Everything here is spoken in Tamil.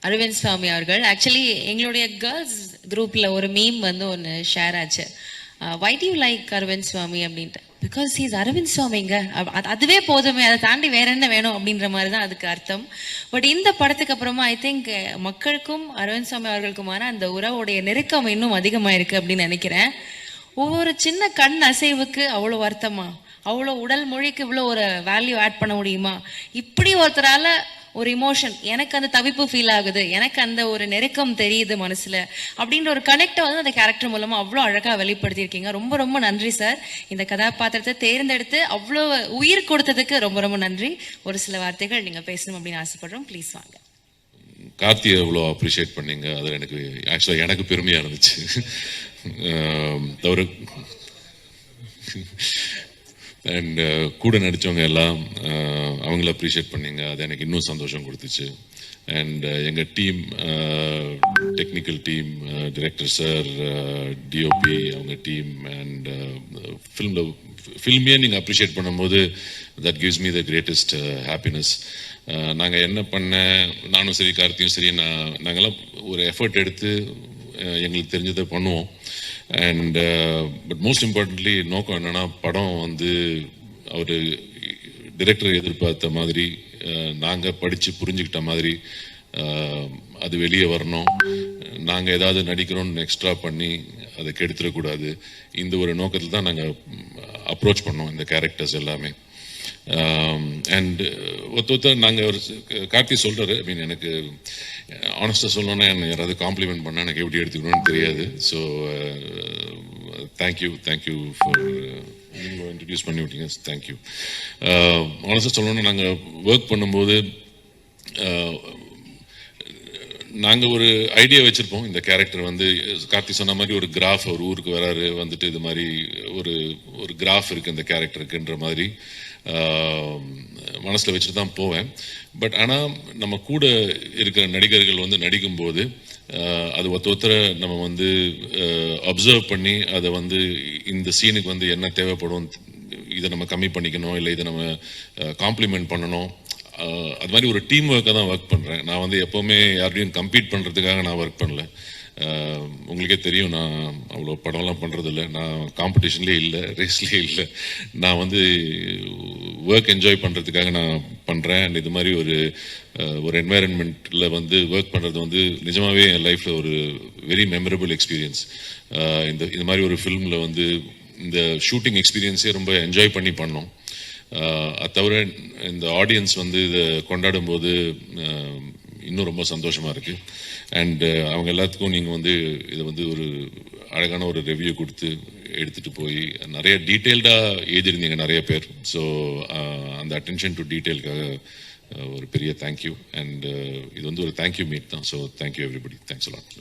அரவிந்த் சுவாமி அவர்கள். ஆக்சுவலி எங்களுடைய கேர்ள்ஸ் குரூப்ல ஒரு மீம் வந்து ஒன்று ஷேர் ஆச்சு. Why do you like Aravind சுவாமி அப்படின்ட்டு. பிகாஸ் ஹீஸ் அரவிந்த் சுவாமிங்க, அதுவே போதுமே, அதை தாண்டி வேற என்ன வேணும் அப்படின்ற மாதிரி தான் அதுக்கு அர்த்தம். பட் இந்த படத்துக்கு அப்புறமா ஐ திங்க் மக்களுக்கும் அரவிந்த் சுவாமி அவர்களுக்குமான அந்த உறவுடைய நெருக்கம் இன்னும் அதிகமாயிருக்கு அப்படின்னு நினைக்கிறேன். ஒவ்வொரு சின்ன கண் அசைவுக்கு அவ்வளோ வருத்தமா, அவ்வளோ உடல் மொழிக்கு இவ்வளோ ஒரு வேல்யூ ஆட் பண்ண முடியுமா? இப்படி ஒருத்தரால ஒரு இமோஷன், எனக்கு அந்த தவிப்பு ஃபீல் ஆகுது, எனக்கு அந்த ஒரு நெருக்கம் தெரியுது மனசுல அப்படின்ற ஒரு கனெக்டை வந்து அந்த கேரக்டர் மூலமா அவ்வளோ அழகாக வெளிப்படுத்தியிருக்கீங்க. ரொம்ப ரொம்ப நன்றி சார். இந்த கதாபாத்திரத்தை தேர்ந்தெடுத்து அவ்வளோ உயிர் கொடுத்ததுக்கு ரொம்ப ரொம்ப நன்றி. ஒரு சில வார்த்தைகள் நீங்க பேசணும் அப்படின்னு ஆசைப்படுறோம். ப்ளீஸ் வாங்க. கார்த்தியை எவ்வளோ அப்ரிஷியேட் பண்ணீங்க, அது எனக்கு ஆக்சுவலாக எனக்கு பெருமையாக இருந்துச்சு. தவிர அண்ட் கூட நடித்தவங்க எல்லாம் அவங்கள அப்ரிஷியேட் பண்ணீங்க, அது எனக்கு இன்னும் சந்தோஷம் கொடுத்துச்சு. அண்ட் எங்கள் team, technical team, director sir, DOP அவங்க டீம், அண்ட் ஃபில்மையே நீங்கள் அப்ரிஷியேட் பண்ணும்போது that gives me the greatest happiness. நாங்கள் என்ன பண்ண, நானும் சரி கார்த்தியும் சரி, நாங்கள்லாம் ஒரு எஃபர்ட் எடுத்து எங்களுக்கு தெரிஞ்சதை பண்ணுவோம். அண்ட் பட் மோஸ்ட் இம்பார்ட்டன்ட்லி நோக்கம் என்னென்னா, படம் வந்து அவர் டிரெக்டர் எதிர்பார்த்த மாதிரி, நாங்கள் படித்து புரிஞ்சுக்கிட்ட மாதிரி அது வெளியே வரணும். நாங்கள் ஏதாவது நடிக்கிறோன்னு எக்ஸ்ட்ரா பண்ணி அதை கெடுத்துடக்கூடாது. இந்த ஒரு நோக்கத்தில் தான் நாங்கள் அப்ரோச் பண்ணோம் இந்த கேரக்டர்ஸ் எல்லாமே. அண்ட் ஒருத்தர் நாங்கள் ஒரு கார்த்தி சொல்கிறாரு, ஐ மீன் எனக்கு ஆனஸ்டாக சொல்லணுன்னா என்ன யாராவது காம்ப்ளிமெண்ட் பண்ணால் எனக்கு எப்படி எடுத்துக்கணும்னு தெரியாது. ஸோ தேங்க்யூ ஃபார் நீங்கள் இன்ட்ரடியூஸ் பண்ணி விட்டீங்க. தேங்க்யூ. ஆனஸ்டாக சொல்லணுன்னா நாங்கள் ஒர்க் பண்ணும்போது நாங்கள் ஒரு ஐடியா வச்சுருப்போம். இந்த கேரக்டர் வந்து கார்த்தி சொன்ன மாதிரி ஒரு கிராஃப், ஒரு ஊருக்கு வராரு, வந்துட்டு இது மாதிரி ஒரு கிராஃப் இருக்குது இந்த கேரக்டருக்குன்ற மாதிரி மனசில் வச்சுட்டு தான் போவேன். பட் ஆனால் நம்ம கூட இருக்கிற நடிகர்கள் வந்து நடிக்கும்போது அது ஒருத்தரை நம்ம வந்து அப்சர்வ் பண்ணி அதை வந்து இந்த சீனுக்கு வந்து என்ன தேவைப்படும், இதை நம்ம கம்மி பண்ணிக்கணும், இல்லை இதை நம்ம காம்ப்ளிமெண்ட் பண்ணணும், அது மாதிரி ஒரு டீம் ஒர்க்காக தான் ஒர்க் பண்ணுறேன். நான் வந்து எப்போவுமே யார்டையும் கம்பீட் பண்ணுறதுக்காக நான் ஒர்க் பண்ணல. உங்களுக்கே தெரியும், நான் அவ்வளோ படம்லாம் பண்ணுறதில்ல, நான் காம்படிஷன்லேயே இல்லை, ரேஸ்லேயே இல்லை. நான் வந்து ஒர்க் என்ஜாய் பண்ணுறதுக்காக நான் பண்ணுறேன். அண்ட் இது மாதிரி ஒரு என்வாயரன்மெண்ட்டில் வந்து ஒர்க் பண்ணுறது வந்து நிஜமாகவே என் லைஃப்பில் ஒரு வெரி மெமரபிள் எக்ஸ்பீரியன்ஸ். இந்த மாதிரி ஒரு ஃபில்மில் வந்து இந்த ஷூட்டிங் எக்ஸ்பீரியன்ஸே ரொம்ப என்ஜாய் பண்ணி பண்ணோம். அது தவிர இந்த ஆடியன்ஸ் வந்து இதை கொண்டாடும் போது இன்னும் ரொம்ப சந்தோஷமாக இருக்குது. அண்டு அவங்க எல்லாத்துக்கும் நீங்கள் வந்து இதை வந்து ஒரு அழகான ஒரு ரிவ்யூ கொடுத்து எடுத்துகிட்டு போய் நிறைய டீட்டெயில்டாக எழுதியிருந்தீங்க நிறைய பேர். ஸோ அந்த அட்டென்ஷன் டு டீட்டெயிலுக்காக ஒரு பெரிய தேங்க்யூ. அண்ட் இது வந்து ஒரு தேங்க்யூ மீட் தான். So thank you everybody. Thanks a lot.